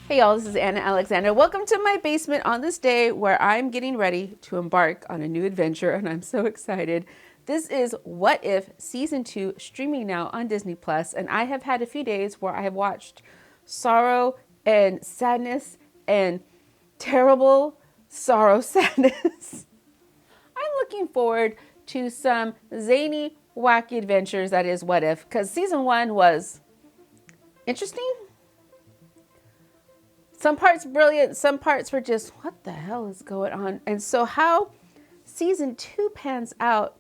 Hey y'all, this is Anna Alexander. Welcome to my basement on this day where I'm getting ready to embark on a new adventure and I'm so excited. This is What If Season 2 streaming now on Disney Plus, and I have had a few days where I have watched sorrow and sadness and terrible sorrow sadness. I'm looking forward to some zany, wacky adventures that is What If, because Season 1 was interesting. Some parts brilliant, some parts were just, what the hell is going on? And so how Season 2 pans out,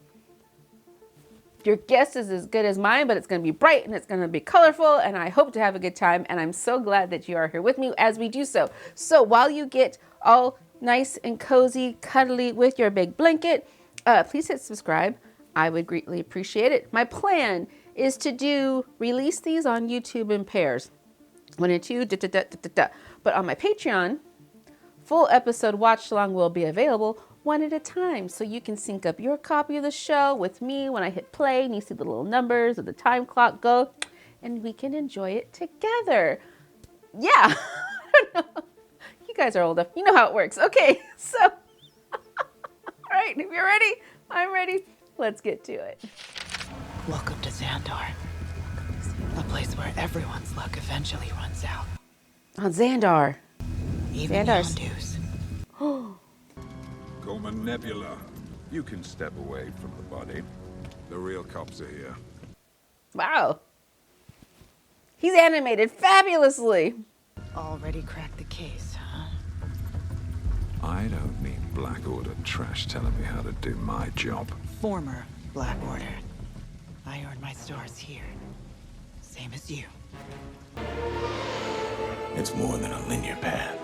your guess is as good as mine, but it's going to be bright and it's going to be colorful, and I hope to have a good time, and I'm so glad that you are here with me as we do so. So while you get all nice and cozy, cuddly with your big blanket, please hit subscribe. I would greatly appreciate it. My plan is to release these on YouTube in pairs. 1 and 2, But on my Patreon, full episode watch along will be available one at a time. So you can sync up your copy of the show with me when I hit play and you see the little numbers of the time clock go, and we can enjoy it together. Yeah, I don't know. You guys are old enough. You know how it works. Okay, so, all right, if you're ready, I'm ready. Let's get to it. Welcome to Xandar. A place where everyone's luck eventually runs out. On Xandar. Even Xandar's. Yondu's. Coma Nebula. You can step away from the body. The real cops are here. Wow. He's animated fabulously. Already cracked the case, huh? I don't need Black Order trash telling me how to do my job. Former Black Order. I earned my stars here. Same as you. It's more than a linear path.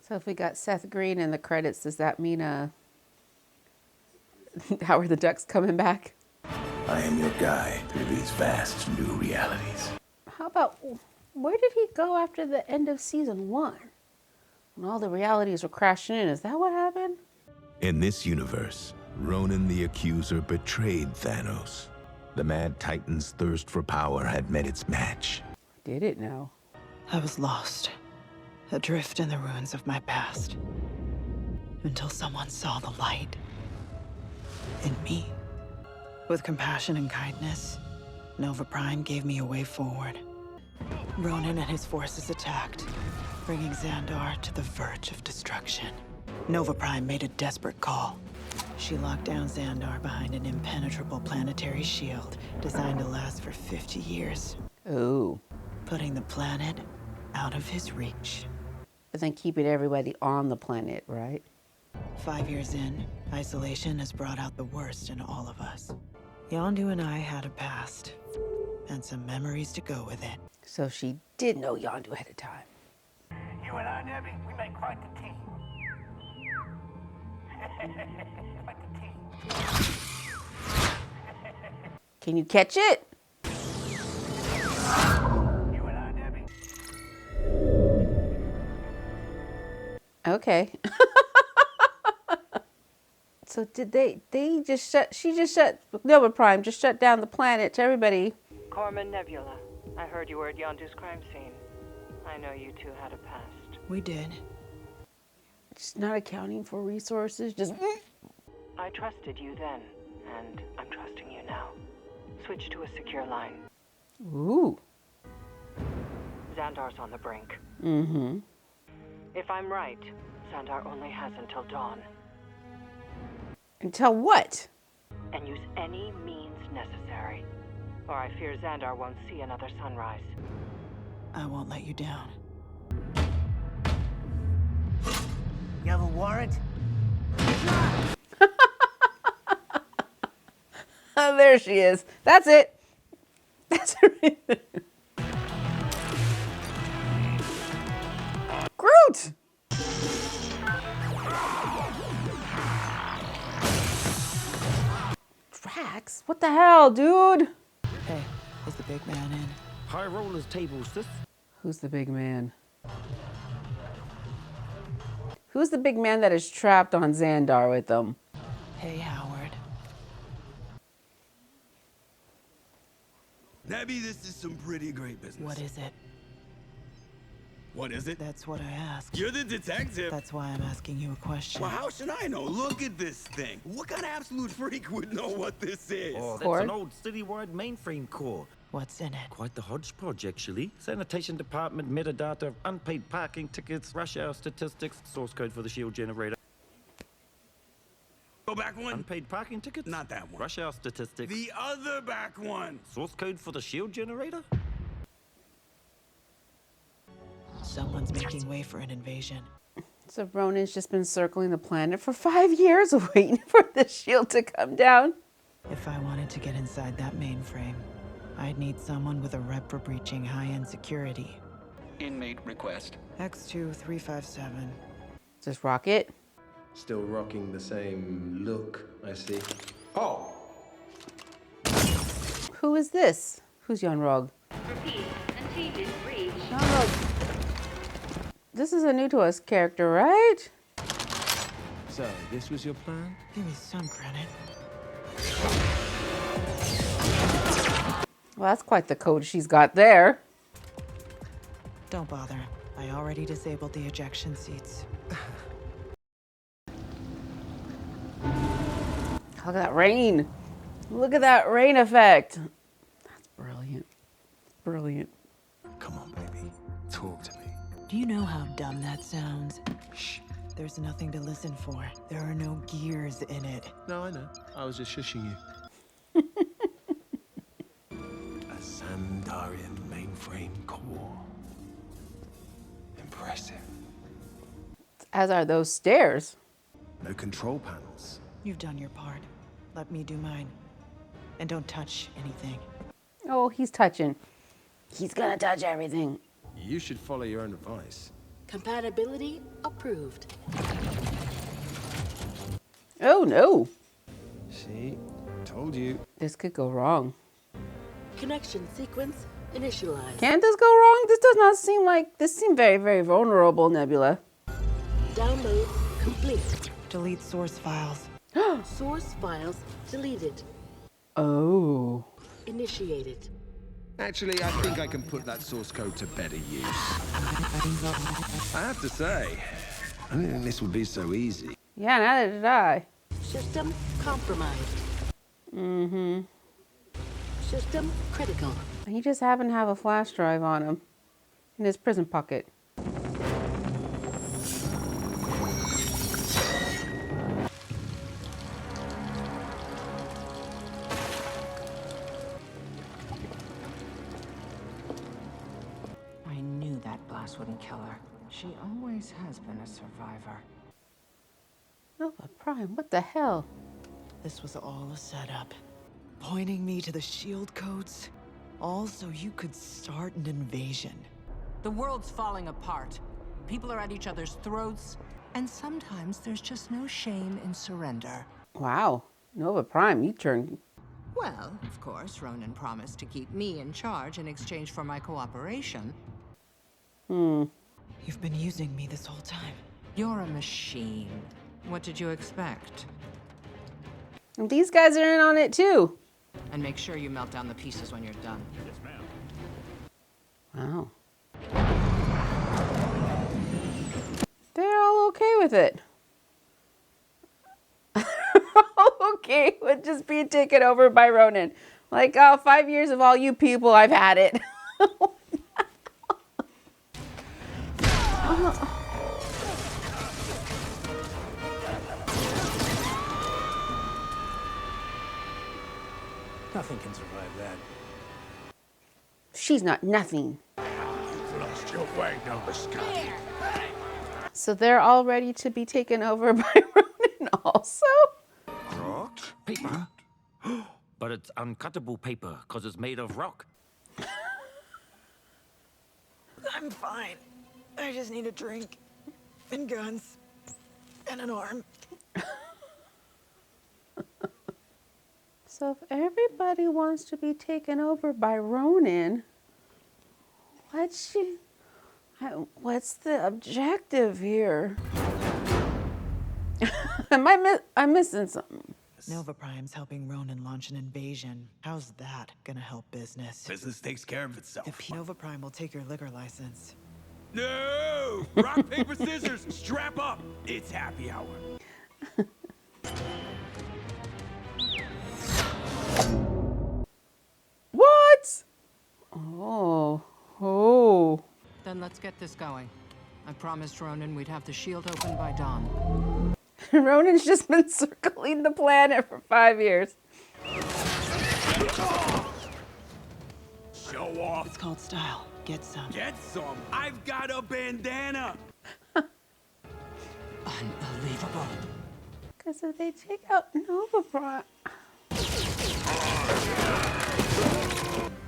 So if we got Seth Green in the credits, does that mean Howard the Duck's coming back? I am your guide through these vast new realities. How about, where did he go after the end of Season 1? When all the realities were crashing in, is that what happened? In this universe, Ronan the Accuser betrayed Thanos. The Mad Titan's thirst for power had met its match. Did it now? I was lost. Adrift in the ruins of my past. Until someone saw the light. In me. With compassion and kindness, Nova Prime gave me a way forward. Ronan and his forces attacked, bringing Xandar to the verge of destruction. Nova Prime made a desperate call. She locked down Xandar behind an impenetrable planetary shield designed to last for 50 years. Oh. Putting the planet out of his reach. But then keeping everybody on the planet, right? 5 years in, isolation has brought out the worst in all of us. Yondu and I had a past, and some memories to go with it. So she did know Yondu ahead of time. You and I, Nebby, we make quite the team. Quite the team. Can you catch it? You and I, Nebby. Okay. So did Nova Prime just shut down the planet to everybody. Corman Nebula. I heard you were at Yondu's crime scene. I know you two had a past. We did. Just not accounting for resources, just... I trusted you then, and I'm trusting you now. Switch to a secure line. Ooh. Xandar's on the brink. Mm-hmm. If I'm right, Xandar only has until dawn. Until what? And use any means necessary. Or I fear Xandar won't see another sunrise. I won't let you down. You have a warrant? Oh, there she is. That's it. That's it. Groot! Drax? What the hell, dude? Hey, is the big man in? High rollers tables, sis. Who's the big man? Who's the big man that is trapped on Xandar with them? Hey, Howard. Nebby, this is some pretty great business. What is it? What is it? That's what I asked. You're the detective. That's why I'm asking you a question. Well, how should I know? Look at this thing. What kind of absolute freak would know what this is? Oh, that's Cord. an old citywide mainframe core. What's in it? Quite the hodgepodge, actually. Sanitation department, metadata, unpaid parking tickets, rush hour statistics, source code for the shield generator. Go back one. Unpaid parking tickets? Not that one. Rush hour statistics. The other back one. Source code for the shield generator? Someone's making way for an invasion. So Ronan's just been circling the planet for 5 years waiting for the shield to come down. If I wanted to get inside that mainframe, I'd need someone with a rep for breaching high-end security. Inmate request. X2357. Just Rocket. Still rocking the same look, I see. Oh! Who is this? Who's Jan Rog? Repeat, until breach. Jan Rog. This is a new to us character, right? So, this was your plan? Give me some credit. Well, that's quite the code she's got there. Don't bother. I already disabled the ejection seats. Look at that rain. Look at that rain effect. That's brilliant. Brilliant. Come on, baby. Talk to me. Do you know how dumb that sounds? Shh. There's nothing to listen for. There are no gears in it. No, I know. I was just shushing you. A Sandarian mainframe core. Impressive. As are those stairs. No control panels. You've done your part. Let me do mine. And don't touch anything. Oh, he's touching. He's gonna touch everything. You should follow your own advice. Compatibility approved. Oh no. See? Told you. This could go wrong. Connection sequence initialized. Can this go wrong? This does not seem like... This seemed very, very vulnerable, Nebula. Download complete. Delete source files. Source files deleted. Oh. Initiated. Actually, I think I can put that source code to better use. I have to say, I didn't think this would be so easy. Yeah, neither did I. System compromised. Mm-hmm. System critical. He just happened to have a flash drive on him. In his prison pocket. I knew that blast wouldn't kill her. She always has been a survivor. Nova Prime, what the hell? This was all a setup. Pointing me to the shield codes. All so you could start an invasion. The world's falling apart. People are at each other's throats. And sometimes there's just no shame in surrender. Wow. Nova Prime, you turned... Well, of course, Ronan promised to keep me in charge in exchange for my cooperation. You've been using me this whole time. You're a machine. What did you expect? And these guys are in on it too. And make sure you melt down the pieces when you're done. Yes, ma'am. Wow. They're all okay with it. Okay with just being taken over by Ronan. Like, oh, 5 years of all you people, I've had it. Nothing can survive that. She's not nothing. You've lost your way, Nova Scott. So they're all ready to be taken over by Ronan also? Rock? Paper? But it's uncuttable paper, because it's made of rock. I'm fine. I just need a drink. And guns. And an arm. So if everybody wants to be taken over by Ronan, what's the objective here? I'm missing something. Nova Prime's helping Ronan launch an invasion. How's that gonna help business? Business takes care of itself. Nova Prime will take your liquor license. No! Rock, paper, scissors! Strap up! It's happy hour. What? Oh. Then let's get this going. I promised Ronan we'd have the shield open by dawn. Ronan's just been circling the planet for 5 years. Show off. It's called style. Get some. Get some. I've got a bandana. Unbelievable. Because if they take out Nova Prime.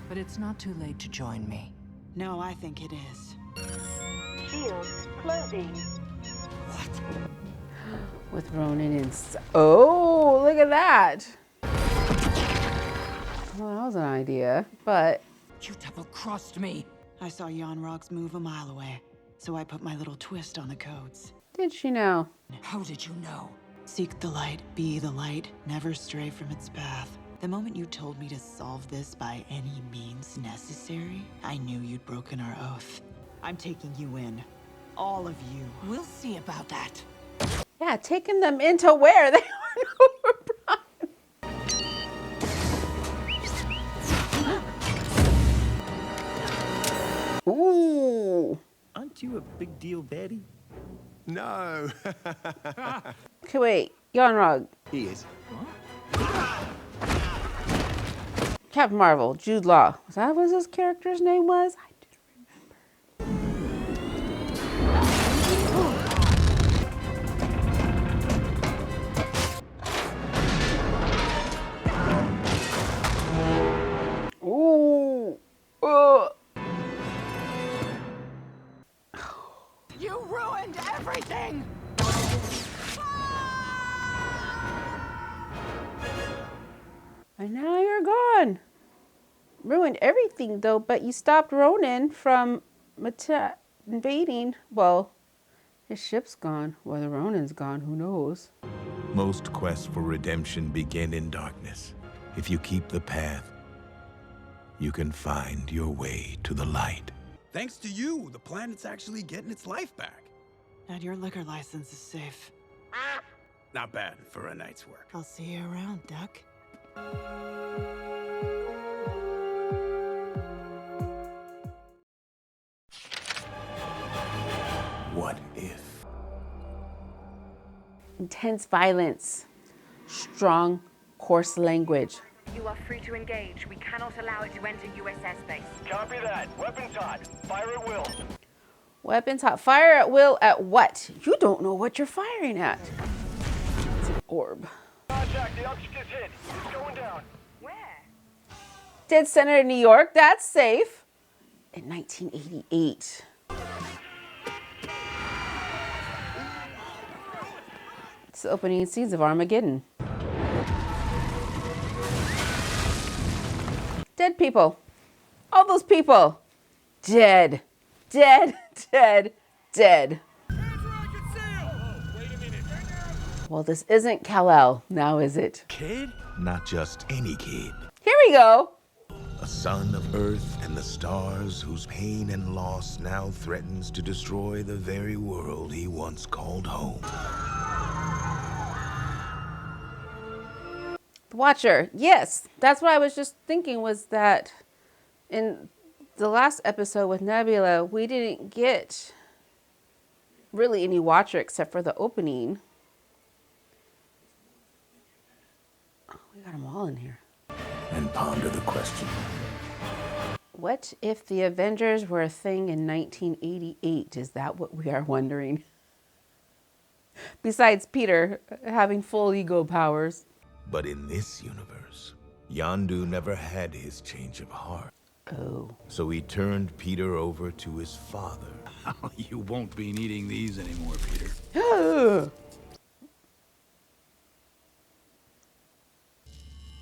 But it's not too late to join me. No, I think it is. Shield closing. With Ronan inside. Oh, look at that. Well, that was an idea, but. You double-crossed me. I saw Jan Rog's move a mile away, so I put my little twist on the codes. Did she know? How did you know? Seek the light, be the light, never stray from its path. The moment you told me to solve this by any means necessary, I knew you'd broken our oath. I'm taking you in. All of you. We'll see about that. Yeah, taking them into where? They were Nova Prime. Ooh. Aren't you a big deal, baddie? No. Okay, wait. Jan-Rog. He is. Captain Marvel, Jude Law. Was that what his character's name was? I didn't remember. Ooh. You ruined everything! And now you're gone. Ruined everything though, but you stopped Ronan from invading. Well, his ship's gone. Whether Ronan's gone, who knows? Most quests for redemption begin in darkness. If you keep the path, you can find your way to the light. Thanks to you, the planet's actually getting its life back. And your liquor license is safe. Not bad for a night's work. I'll see you around, Duck. What if? Intense violence. Strong, coarse language. You are free to engage. We cannot allow it to enter US airspace. Copy that. Weapons hot. Fire at will. Weapons hot. Fire at will at what? You don't know what you're firing at. It's an orb. Contact. The object is hit. It's going down. Where? Dead center of New York. That's safe. In 1988. It's the opening scenes of Armageddon. Dead people. All those people. Dead. Dead. Dead. Dead. Well, this isn't Kal-El, now is it? Kid? Not just any kid. Here we go. A son of Earth and the stars whose pain and loss now threatens to destroy the very world he once called home. The Watcher. Yes, that's what I was just thinking, was that in the last episode with Nebula, we didn't get really any Watcher except for the opening. Oh, we got them all in here. And ponder the question. What if the Avengers were a thing in 1988? Is that what we are wondering? Besides Peter having full ego powers. But in this universe, Yondu never had his change of heart. Oh. So he turned Peter over to his father. You won't be needing these anymore, Peter.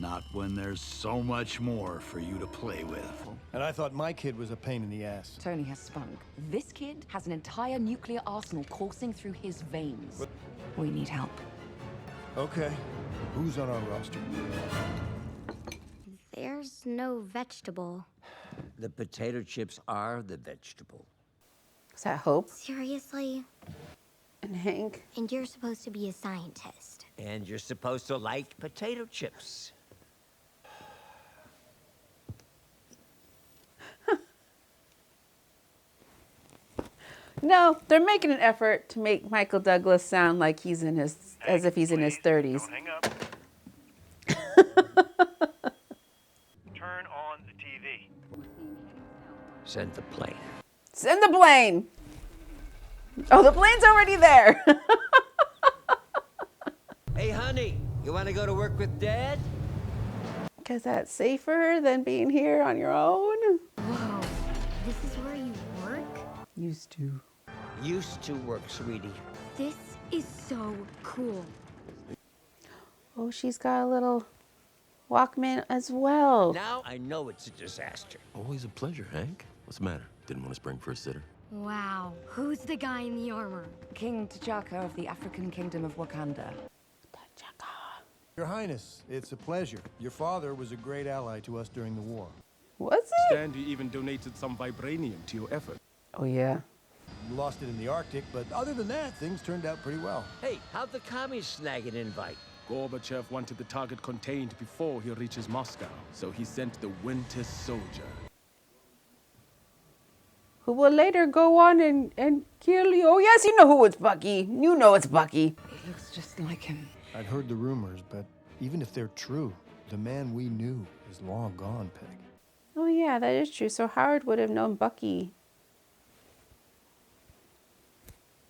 Not when there's so much more for you to play with. And I thought my kid was a pain in the ass. Tony has spoke. This kid has an entire nuclear arsenal coursing through his veins. What? We need help. Okay. Who's on our roster? There's no vegetable. The potato chips are the vegetable. Is that Hope Seriously? and Hank? And you're supposed to be a scientist. And you're supposed to like potato chips. No, they're making an effort to make Michael Douglas sound like he's in his, as if he's in his 30s. Don't hang up. Turn on the TV. Send the plane. Send the plane. Oh, the plane's already there. Hey, honey, you want to go to work with Dad? Because that's safer than being here on your own. Whoa, this is where you work? Used to. Used to work, sweetie. This is so cool. Oh, she's got a little Walkman as well. Now I know it's a disaster. Always a pleasure, Hank. What's the matter? Didn't want to spring for a sitter? Wow, who's the guy in the armor? King T'Chaka of the African Kingdom of Wakanda. Your Highness, it's a pleasure. Your father was a great ally to us during the war. Was he? Standy even donated some vibranium to your effort. Oh, yeah. Lost it in the Arctic, but other than that, things turned out pretty well. Hey, how'd the commies snag an invite? Gorbachev wanted the target contained before he reaches Moscow, so he sent the Winter Soldier. Who will later go on and kill you. Oh, yes, you know who it's Bucky. You know it's Bucky. It looks just like him. I'd heard the rumors, but even if they're true, the man we knew is long gone, Peg. Oh, yeah, that is true. So Howard would have known Bucky.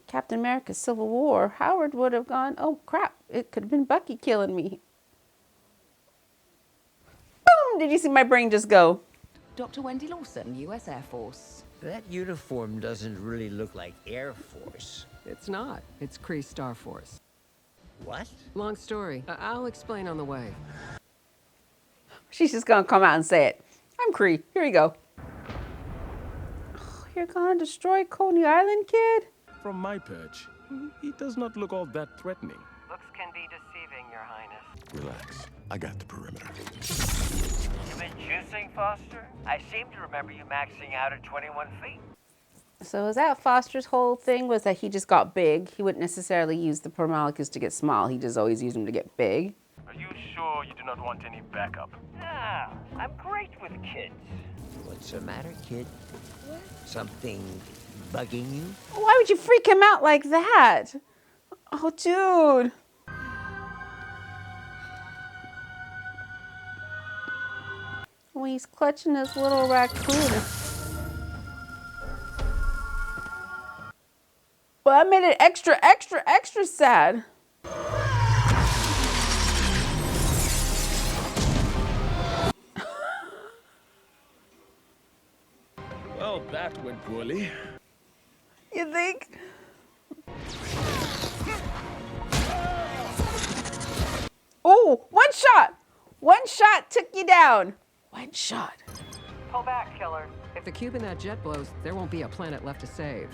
Captain America Civil War. Howard would have gone, oh, crap. It could have been Bucky killing me. Boom! Did you see my brain just go? Dr. Wendy Lawson, U.S. Air Force. That uniform doesn't really look like Air Force. It's not. It's Kree Star Force. What? Long story. I'll explain on the way. She's just going to come out and say it. I'm Kree. Here you go. Oh, you're going to destroy Coney Island, kid? From my perch, he does not look all that threatening. Looks can be deceiving, Your Highness. Relax. I got the perimeter. You've been juicing, Foster? I seem to remember you maxing out at 21 feet. So is that Foster's whole thing was that he just got big? He wouldn't necessarily use the pearl molecules to get small. He just always used them to get big. Are you sure you do not want any backup? Ah, I'm great with kids. What's the matter, kid? Something bugging you? Why would you freak him out like that? Oh, dude. When he's clutching his little raccoon. Well, that made it extra, extra, extra sad. Well, that went poorly. You think? Oh, one shot! One shot took you down. One shot. Pull back, killer. If the cube in that jet blows, there won't be a planet left to save.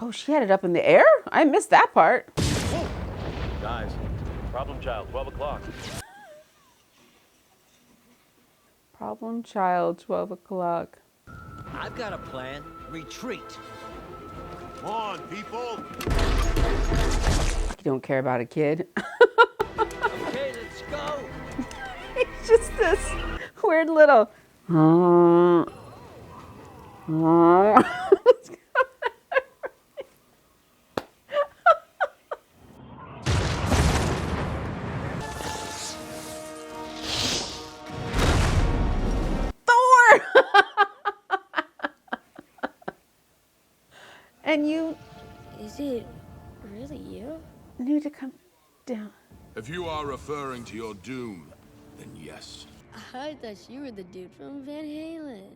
Oh, she had it up in the air? I missed that part. Guys, problem child, 12 o'clock. Problem child, 12 o'clock. I've got a plan. Retreat. Come on, people. You don't care about a kid. Okay, let's go. It's just this weird little. And you... Is it really you? Knew to come down. If you are referring to your doom, then yes. I thought you were the dude from Van Halen.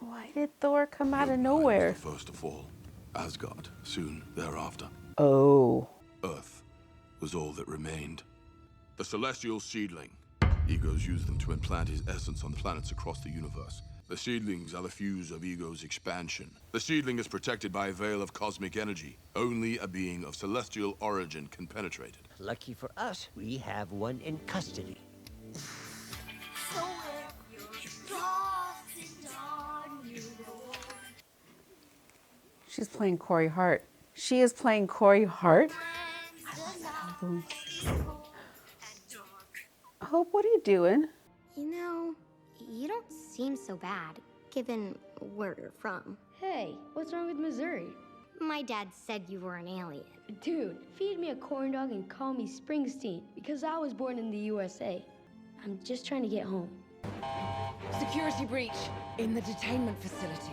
Why did Thor come out of nowhere? The first to fall. Asgard, soon thereafter. Oh. Earth was all that remained. The celestial seedling. Egos use them to implant his essence on the planets across the universe. The seedlings are the fuse of Ego's expansion. The seedling is protected by a veil of cosmic energy. Only a being of celestial origin can penetrate it. Lucky for us, we have one in custody. So She's playing Corey Hart. She is playing Corey Hart. Hope, what are you doing? You know, you don't seem so bad, given where you're from. Hey, what's wrong with Missouri? My dad said you were an alien. Dude, feed me a corn dog and call me Springsteen because I was born in the USA. I'm just trying to get home. Security breach in the detainment facility.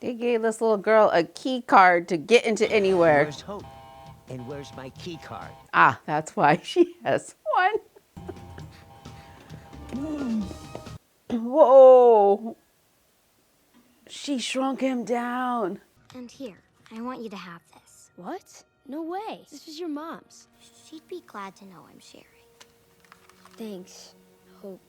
They gave this little girl a key card to get into anywhere. Where's Hope? And where's my key card? Ah, that's why she has one. Whoa. She shrunk him down. And here, I want you to have this. What? No way. This was your mom's. She'd be glad to know I'm sharing. Thanks, Hope.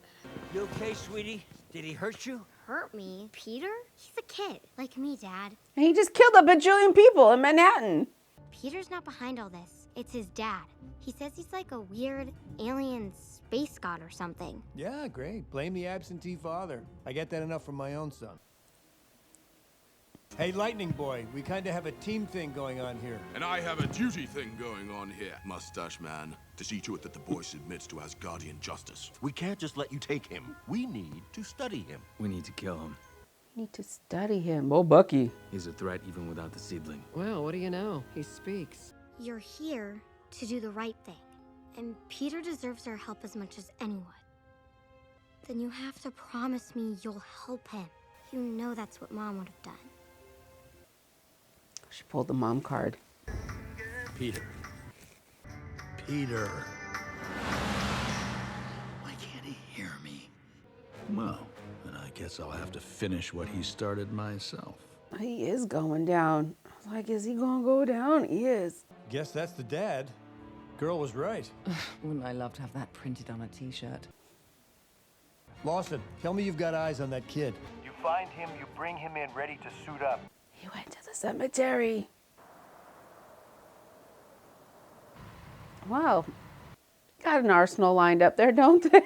You okay, sweetie? Did he hurt you? Hurt me? Peter? He's a kid, like me, Dad. And he just killed a bajillion people in Manhattan. Peter's not behind all this. It's his dad. He says he's like a weird alien space god or something. Yeah, great. Blame the absentee father. I get that enough from my own son. Hey, Lightning Boy, we kind of have a team thing going on here. And I have a duty thing going on here, Mustache Man, to see to it that the boy submits to Asgardian justice. We can't just let you take him. We need to study him. We need to kill him. We need to study him. Oh, Bucky. He's a threat even without the seedling. Well, what do you know? He speaks. You're here to do the right thing, and Peter deserves our help as much as anyone. Then you have to promise me you'll help him. You know that's what Mom would have done. She pulled the mom card. Peter. Peter. Why can't he hear me? Well, then I guess I'll have to finish what he started myself. He is going down. I was like, is he gonna go down? He is. Guess that's the dad. Girl was right. Wouldn't I love to have that printed on a t-shirt? Lawson, tell me you've got eyes on that kid. You find him, you bring him in ready to suit up. He went to the cemetery. Wow. Got an arsenal lined up there, don't they?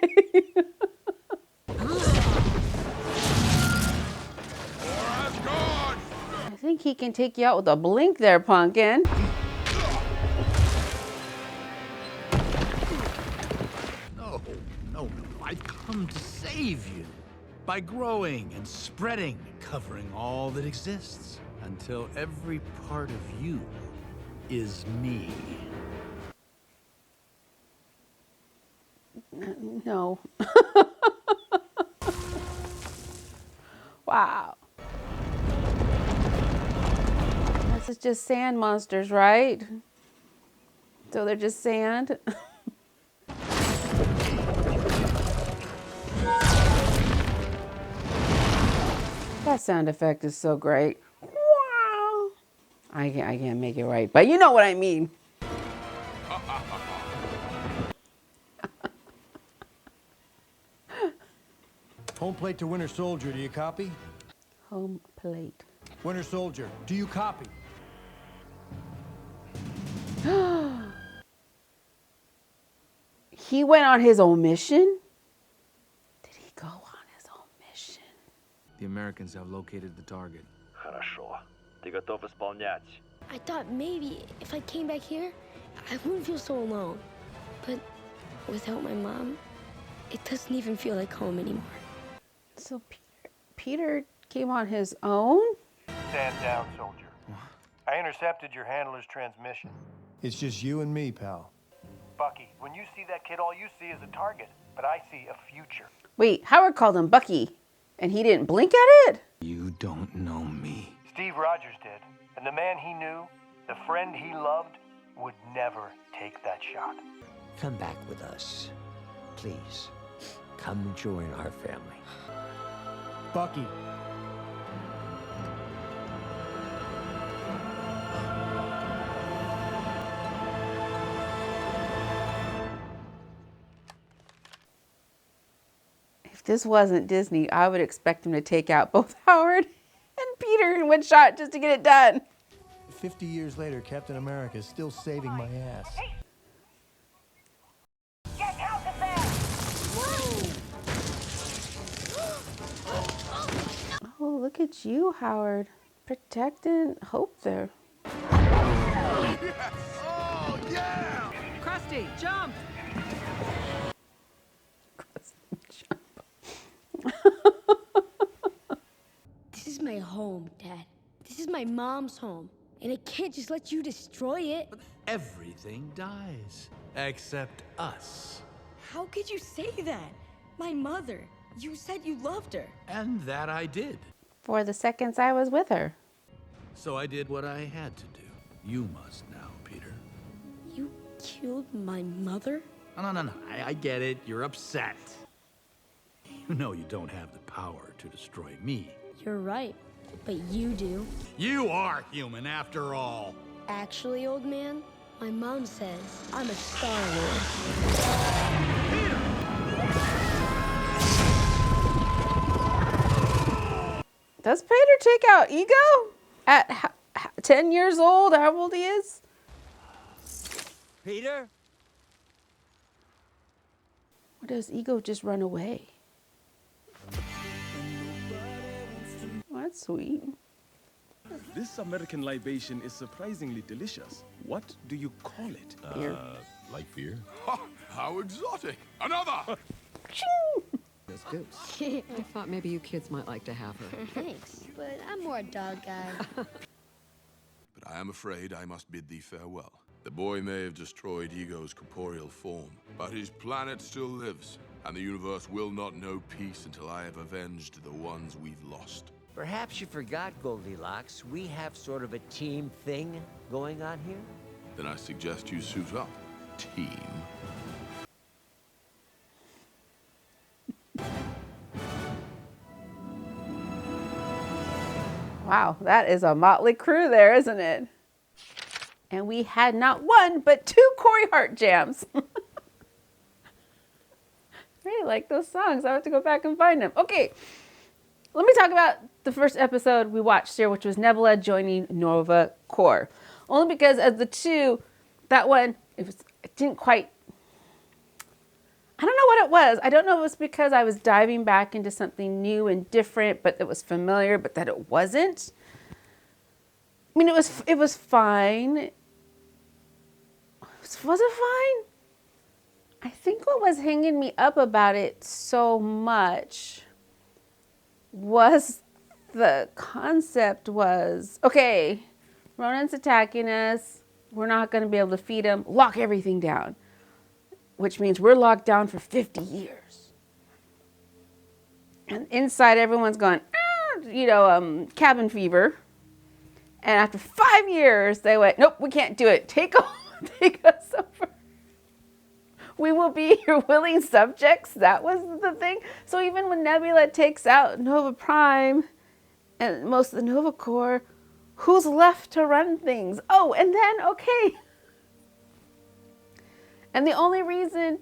I think he can take you out with a blink there, Pumpkin. No, no, I've come to save you. By growing and spreading, covering all that exists. Until every part of you is me. No. Wow. This is just sand monsters, right? So they're just sand? That sound effect is so great. Wow. I can't make it right, but you know what I mean. Home plate to Winter Soldier, do you copy? Home plate. Winter Soldier, do you copy? He went on his own mission? Did he go on his own mission? The Americans have located the target. Хорошо. Ты готов исполнять? I thought maybe if I came back here, I wouldn't feel so alone. But without my mom, it doesn't even feel like home anymore. So Peter came on his own? Stand down, soldier. I intercepted your handler's transmission. It's just you and me, pal. Bucky, when you see that kid, all you see is a target, but I see a future. Wait, Howard called him Bucky, and he didn't blink at it? You don't know me. Steve Rogers did, and the man he knew, the friend he loved, would never take that shot. Come back with us. Please. Come join our family. Bucky. If this wasn't Disney, I would expect him to take out both Howard and Peter in one shot just to get it done. 50 years later, Captain America is still saving my ass. Get out of there! Oh, look at you, Howard. protecting Hope there. Oh, yeah! Krusty, jump! This is my home, Dad. This is my mom's home. And I can't just let you destroy it. Everything dies, except us. How could you say that? My mother. You said you loved her. And that I did. For the seconds I was with her. So I did what I had to do. You must now, Peter. You killed my mother? No. I get it. You're upset. You know you don't have the power to destroy me. You're right. But you do. You are human after all. Actually, old man, my mom says I'm a Star-Lord. Does Peter take out Ego at 10 years old, how old he is? Peter? Or does Ego just run away? Oh, that's sweet. This American libation is surprisingly delicious. What do you call it? Beer. Like beer? Ha, how exotic! Another! This goose. I thought maybe you kids might like to have her. Thanks, but I'm more a dog guy. But I am afraid I must bid thee farewell. The boy may have destroyed Ego's corporeal form, but his planet still lives, and the universe will not know peace until I have avenged the ones we've lost. Perhaps you forgot, Goldilocks. We have sort of a team thing going on here. Then I suggest you suit up, team. Wow, that is a motley crew there, isn't it? And we had not one, but 2 Corey Hart jams. I really like those songs. I have to go back and find them. Okay, let me talk about the first episode we watched here, which was Nebula joining Nova Corps. Only because of the 2, that one, it didn't quite, I don't know what it was. I don't know if it was because I was diving back into something new and different, but that was familiar, but that it wasn't. I mean, it was fine. Was it fine? I think what was hanging me up about it so much was the concept was, okay, Ronan's attacking us. We're not going to be able to feed him. Lock everything down. Which means we're locked down for 50 years. And inside everyone's going, cabin fever. And after 5 years, they went, nope, we can't do it. Take us over. We will be your willing subjects. That was the thing. So even when Nebula takes out Nova Prime and most of the Nova Corps, who's left to run things? Oh, and then, okay. And the only reason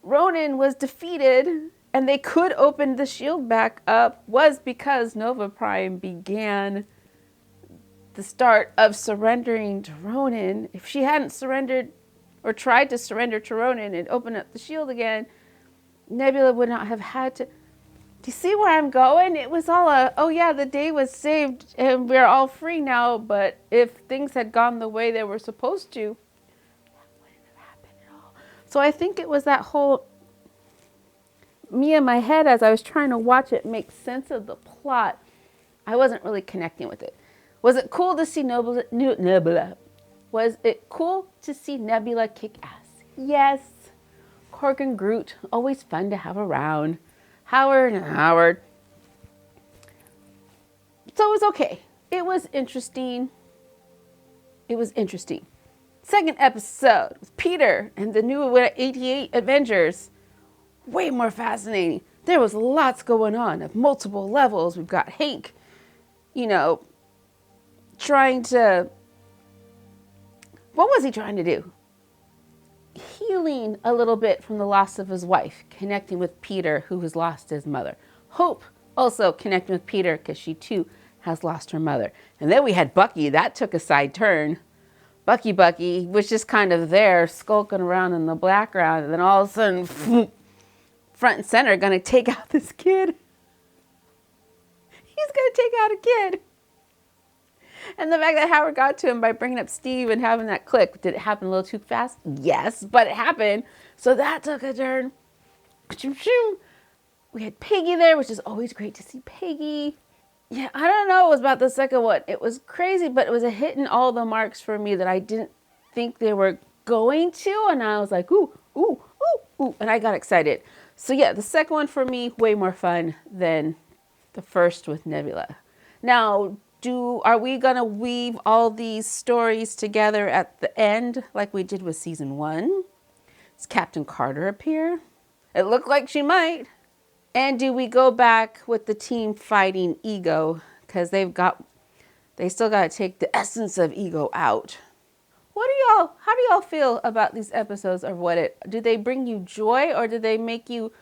Ronan was defeated and they could open the shield back up was because Nova Prime began the start of surrendering to Ronan. If she hadn't surrendered or tried to surrender to Ronan and open up the shield again, Nebula would not have had to. Do you see where I'm going? It was all the day was saved and we're all free now, but if things had gone the way they were supposed to, so I think it was that whole, me in my head as I was trying to watch it make sense of the plot, I wasn't really connecting with it. Was it cool to see Nebula? Was it cool to see Nebula kick ass? Yes. Korg and Groot, always fun to have around. Howard and Howard. So it was okay. It was interesting. Second episode with Peter and the new 88 Avengers. Way more fascinating. There was lots going on at multiple levels. We've got Hank, trying to, what was he trying to do? Healing a little bit from the loss of his wife, connecting with Peter, who has lost his mother. Hope also connecting with Peter because she too has lost her mother. And then we had Bucky. That took a side turn. Bucky was just kind of there, skulking around in the background, and then all of a sudden, front and center, going to take out this kid. He's going to take out a kid. And the fact that Howard got to him by bringing up Steve and having that click. Did it happen a little too fast? Yes, but it happened. So that took a turn. We had Peggy there, which is always great to see Peggy. Yeah, I don't know. It was about the second one. It was crazy, but it was a hitting all the marks for me that I didn't think they were going to. And I was like, ooh, ooh, ooh, ooh. And I got excited. So yeah, the second one for me, way more fun than the first with Nebula. Now, are we going to weave all these stories together at the end like we did with season 1? Does Captain Carter appear? It looked like she might. And do we go back with the team fighting Ego? Because they still got to take the essence of Ego out. How do y'all feel about these episodes or do they bring you joy or do they make you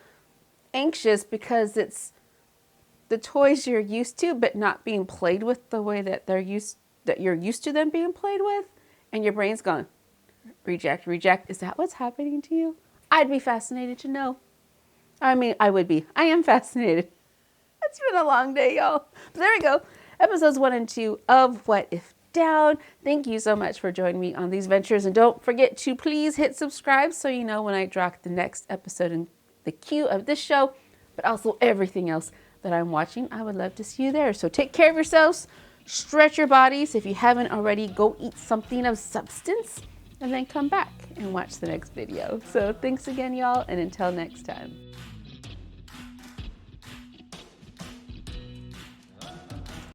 anxious because it's the toys you're used to but not being played with the way that you're used to them being played with? And your brain's gone, reject, reject. Is that what's happening to you? I'd be fascinated to know. I mean, I would be. I am fascinated. It's been a long day, y'all. But there we go. Episodes 1 and 2 of What If Down. Thank you so much for joining me on these ventures. And don't forget to please hit subscribe so you know when I drop the next episode in the queue of this show, but also everything else that I'm watching. I would love to see you there. So take care of yourselves. Stretch your bodies. If you haven't already, go eat something of substance and then come back and watch the next video. So thanks again, y'all. And until next time.